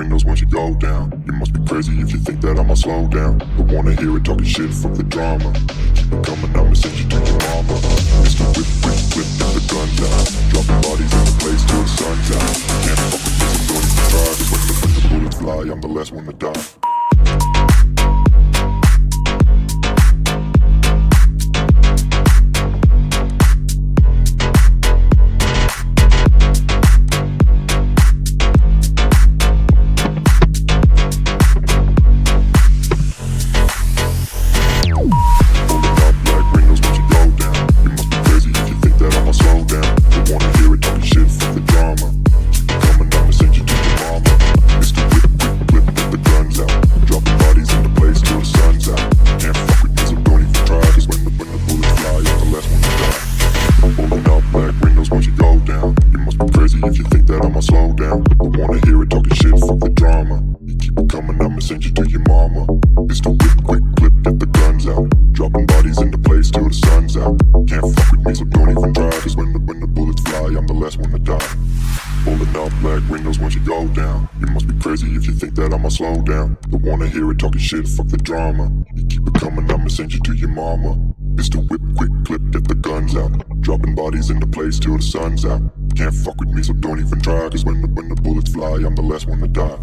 windows once you go down. You must be crazy if you think that I'ma slow down. Don't wanna hear it talking shit, fuck the drama. Keep it coming, I'ma send you to your mama. Mr. Whip, whip, whip, get the guns out. Dropping bodies in the place till the sun's out. Can't fuck with me, so don't even try. Cause when the bullets fly, I'm the last one to die. If you think that I'ma slow down, don't wanna hear it talking shit, fuck the drama. You keep it coming, I'ma send you to your mama. Pistol whip, quick clip, get the guns out. Dropping bodies into place till the sun's out. Can't fuck with me, so don't even try. Cause when the bullets fly, I'm the last one to die. Pulling up black windows once you go down. You must be crazy if you think that I'ma slow down. Don't wanna hear it talking shit, fuck the drama. You keep it coming, I'ma send you to your mama. Pistol whip, quick clip, get the guns out. Dropping bodies into place till the sun's out. Can't fuck with me, so don't even try. Cause when the bullets fly, I'm the last one to die.